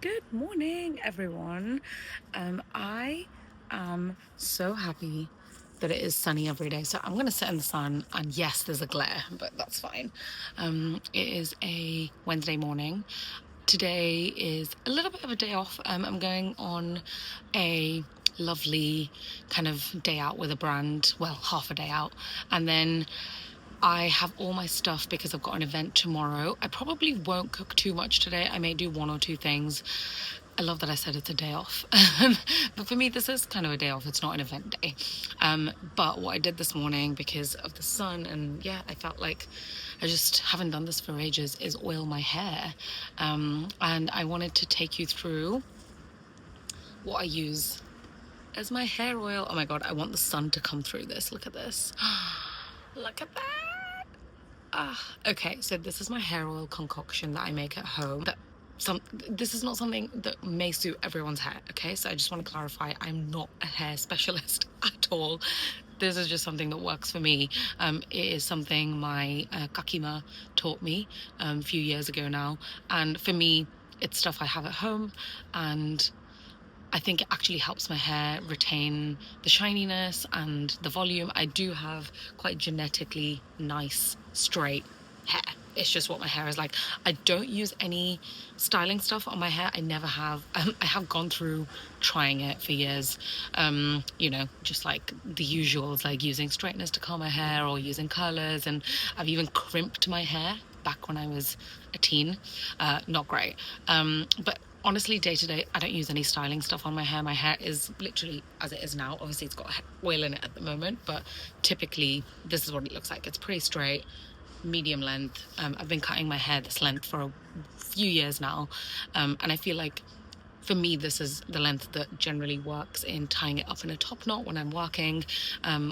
Good morning, everyone. I am so happy that it is sunny every day. So I'm going to sit in the sun, and yes, there's a glare, but that's fine. It is a Wednesday morning. Today is a little bit of a day off. I'm going on a lovely kind of day out with a brand, well, half a day out, and then I have all my stuff because I've got an event tomorrow. I probably won't cook too much today. I may do one or two things. I love that I said it's a day off. But for me, this is kind of a day off. It's not an event day. But what I did this morning because of the sun, and yeah, I felt like I just haven't done this for ages, is oil my hair. And I wanted to take you through what I use as my hair oil. Oh my God, I want the sun to come through this. Look at this. Look at that. Okay, so this is my hair oil concoction that I make at home. This is not something that may suit everyone's hair, okay? So I just want to clarify, I'm not a hair specialist at all. This is just something that works for me. It is something my kakima taught me a few years ago now. And for me, it's stuff I have at home, and I think it actually helps my hair retain the shininess and the volume. I do have quite genetically nice, straight hair. It's just what my hair is like. I don't use any styling stuff on my hair. I never have. I have gone through trying it for years. Just like the usuals, like using straighteners to curl my hair or using curlers. And I've even crimped my hair back when I was a teen. Not great. But honestly, day to day, I don't use any styling stuff on my hair. My hair is literally as it is now. Obviously, it's got oil in it at the moment, but typically, this is what it looks like. It's pretty straight, medium length. I've been cutting my hair this length for a few years now, and I feel like for me, this is the length that generally works in tying it up in a top knot when I'm working,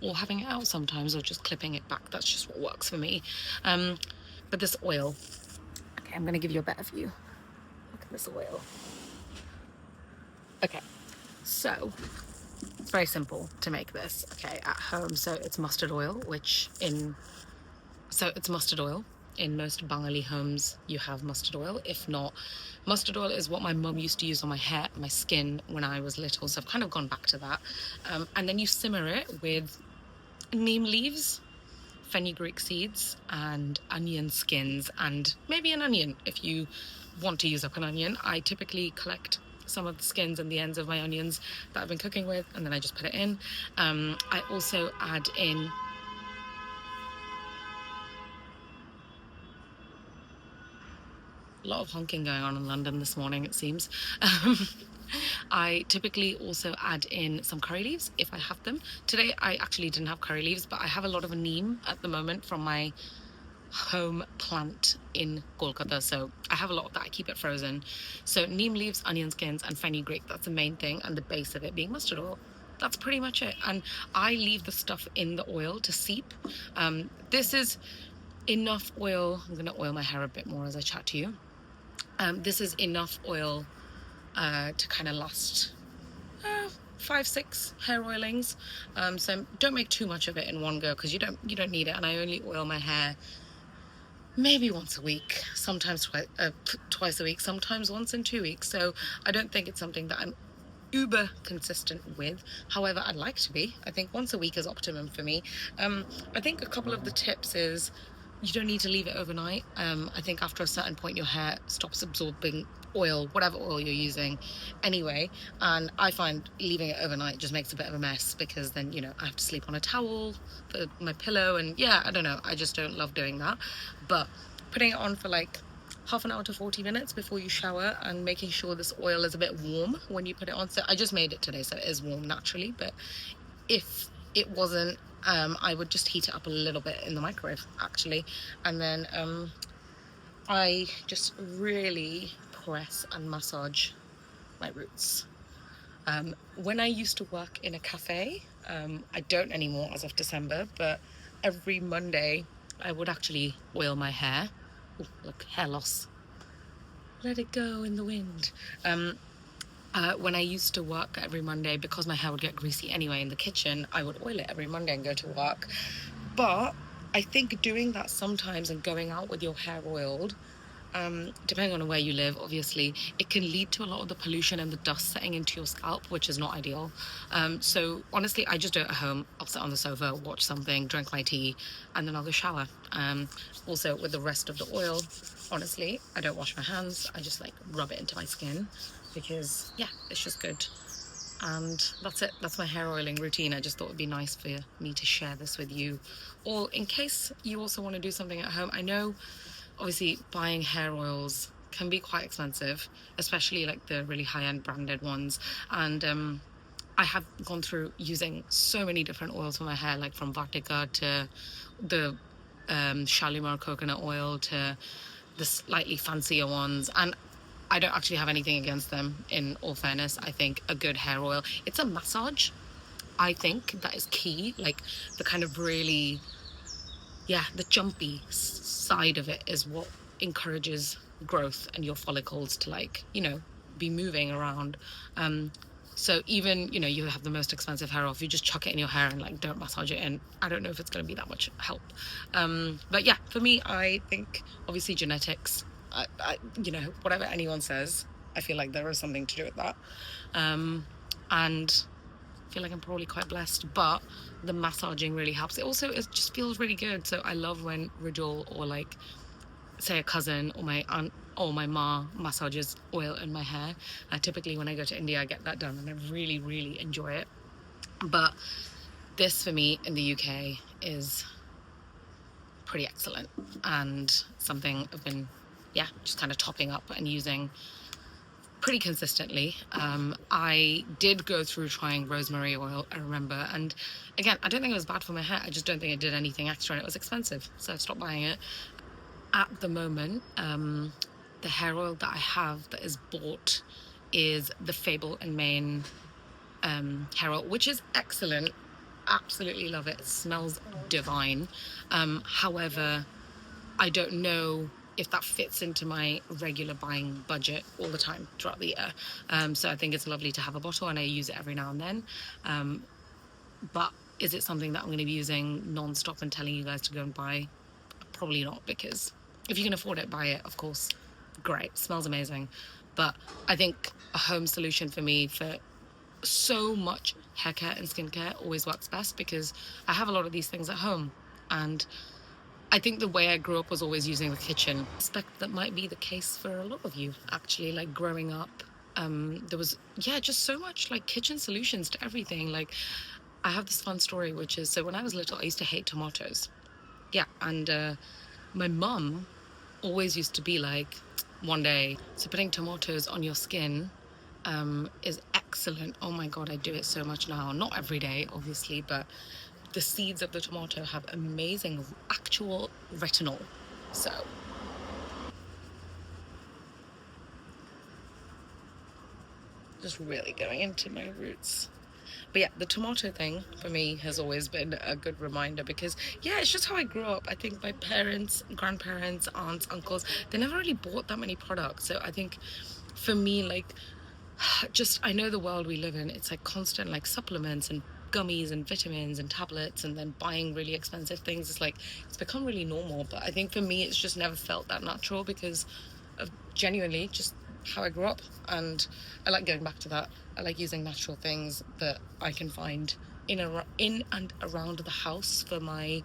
or having it out sometimes, or just clipping it back. That's just what works for me. But this oil, okay, I'm going to give you a better view. Look at this oil. Okay, so it's very simple to make this, okay, at home. So it's mustard oil, it's mustard oil. In most Bengali homes, you have mustard oil. If not, mustard oil is what my mum used to use on my hair, my skin when I was little. So I've kind of gone back to that. And then you simmer it with neem leaves, fenugreek seeds, and onion skins, and maybe an onion if you want to use up an onion. I typically collect some of the skins and the ends of my onions that I've been cooking with, and then I just put it in. I also add in a lot of honking going on in London this morning, it seems. I typically also add in some curry leaves if I have them. Today I actually didn't have curry leaves, but I have a lot of neem at the moment from my home plant in Kolkata, so I have a lot of that. I keep it frozen. So neem leaves, onion skins, and fenugreek, that's the main thing, and the base of it being mustard oil. That's pretty much it. And I leave the stuff in the oil to seep. This is enough oil. I'm going to oil my hair a bit more as I chat to you. This is enough oil to kind of last 5-6 hair oilings. So don't make too much of it in one go, because you don't need it. And I only oil my hair maybe once a week, sometimes twice a week, sometimes once in 2 weeks. So I don't think it's something that I'm uber consistent with. However, I'd like to be. I think once a week is optimum for me. I think a couple of the tips is you don't need to leave it overnight. I think after a certain point, your hair stops absorbing oil, whatever oil you're using anyway. And I find leaving it overnight just makes a bit of a mess, because then, I have to sleep on a towel for my pillow. And yeah, I don't know. I just don't love doing that. But putting it on for like half an hour to 40 minutes before you shower, and making sure this oil is a bit warm when you put it on. So I just made it today, so it is warm naturally. But if it wasn't, I would just heat it up a little bit in the microwave, actually. And then I just really press and massage my roots. When I used to work in a cafe, I don't anymore as of December, but every Monday I would actually oil my hair. Ooh, look, hair loss. Let it go in the wind. When I used to work every Monday, because my hair would get greasy anyway in the kitchen, I would oil it every Monday and go to work. But I think doing that sometimes and going out with your hair oiled depending on where you live, obviously, it can lead to a lot of the pollution and the dust setting into your scalp, which is not ideal. So honestly, I just do it at home. I'll sit on the sofa, watch something, drink my tea, and then I'll go shower. Also, with the rest of the oil, honestly, I don't wash my hands. I just like rub it into my skin because, yeah, it's just good. And that's it. That's my hair oiling routine. I just thought it'd be nice for me to share this with you, or in case you also want to do something at home. I know, obviously, buying hair oils can be quite expensive, especially like the really high-end branded ones. And I have gone through using so many different oils for my hair, like from Vatica to the Shalimar coconut oil to the slightly fancier ones. And I don't actually have anything against them, in all fairness. I think a good hair oil, it's a massage. I think that is key. Like the kind of really, yeah, the jumpy side of it is what encourages growth and your follicles to, like, be moving around. So even, you have the most expensive hair oil, if you just chuck it in your hair and like don't massage it in, I don't know if it's going to be that much help. But yeah, for me, I think obviously genetics, whatever anyone says, I feel like there is something to do with that. And I feel like I'm probably quite blessed, but the massaging really helps. It just feels really good. So I love when Rajul or like say a cousin or my aunt or my ma massages oil in my hair. Typically when I go to India, I get that done and I really, really enjoy it. But this for me in the UK is pretty excellent and something I've been, just kind of topping up and using pretty consistently. I did go through trying rosemary oil, I remember, and again, I don't think it was bad for my hair. I just don't think it did anything extra, and it was expensive, so I stopped buying it. At the moment, the hair oil that I have that is bought is the Fable and Main hair oil, which is excellent. Absolutely love it. It smells divine. However, I don't know if that fits into my regular buying budget all the time throughout the year. So I think it's lovely to have a bottle and I use it every now and then. But is it something that I'm going to be using non-stop and telling you guys to go and buy? Probably not, because if you can afford it, buy it, of course. Great, smells amazing. But I think a home solution for me for so much hair care and skincare always works best, because I have a lot of these things at home, and I think the way I grew up was always using the kitchen. I suspect that might be the case for a lot of you, actually. Like growing up, there was, just so much like kitchen solutions to everything. Like I have this fun story, which is, so when I was little, I used to hate tomatoes. Yeah, and my mum always used to be like, one day, so putting tomatoes on your skin is excellent. Oh my God, I do it so much now. Not every day, obviously, but the seeds of the tomato have amazing actual retinol. So just really going into my roots. But yeah, the tomato thing for me has always been a good reminder, because it's just how I grew up. I think my parents, grandparents, aunts, uncles, they never really bought that many products. So I think for me, like, just, I know the world we live in, it's like constant like supplements and gummies and vitamins and tablets, and then buying really expensive things. It's like, it's become really normal. But I think for me, it's just never felt that natural, because of genuinely just how I grew up. And I like going back to that. I like using natural things that I can find in and around the house for my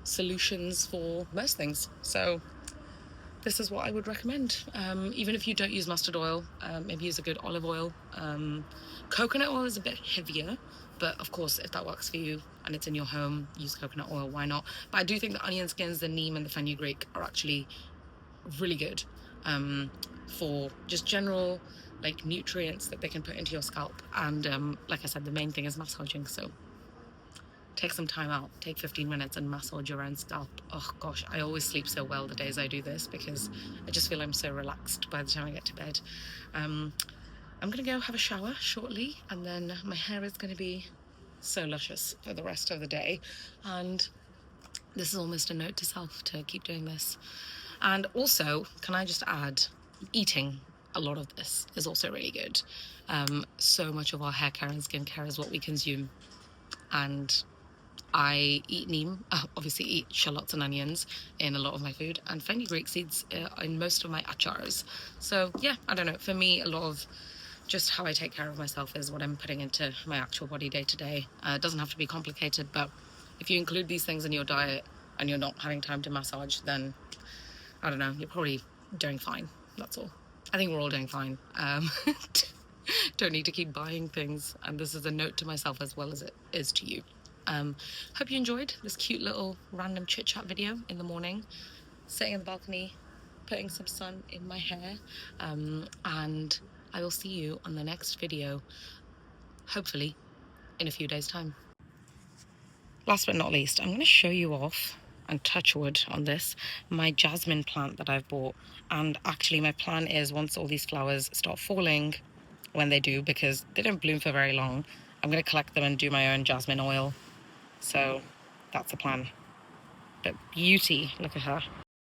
solutions for most things. So this is what I would recommend. Even if you don't use mustard oil, maybe use a good olive oil. Coconut oil is a bit heavier, but of course, if that works for you and it's in your home, use coconut oil, why not? But I do think the onion skins, the neem and the fenugreek are actually really good for just general like nutrients that they can put into your scalp. And like I said, the main thing is massaging. So take some time out, take 15 minutes and massage your own scalp. Oh gosh, I always sleep so well the days I do this, because I just feel I'm so relaxed by the time I get to bed. I'm gonna go have a shower shortly, and then my hair is gonna be so luscious for the rest of the day. And this is almost a note to self to keep doing this. And also, can I just add, eating a lot of this is also really good. So much of our hair care and skincare is what we consume. And I eat neem, obviously eat shallots and onions in a lot of my food, and fenugreek seeds in most of my achars. So yeah, I don't know, for me a lot of just how I take care of myself is what I'm putting into my actual body day to day. It doesn't have to be complicated, but if you include these things in your diet and you're not having time to massage, then I don't know, you're probably doing fine. That's all. I think we're all doing fine. Don't need to keep buying things. And this is a note to myself as well as it is to you. Hope you enjoyed this cute little random chit chat video in the morning, sitting in the balcony, putting some sun in my hair. And I will see you on the next video, hopefully in a few days' time. Last but not least, I'm going to show you off and touch wood on this, my jasmine plant that I've bought. And actually my plan is once all these flowers start falling, when they do, because they don't bloom for very long, I'm going to collect them and do my own jasmine oil. So that's the plan. But beauty, look at her.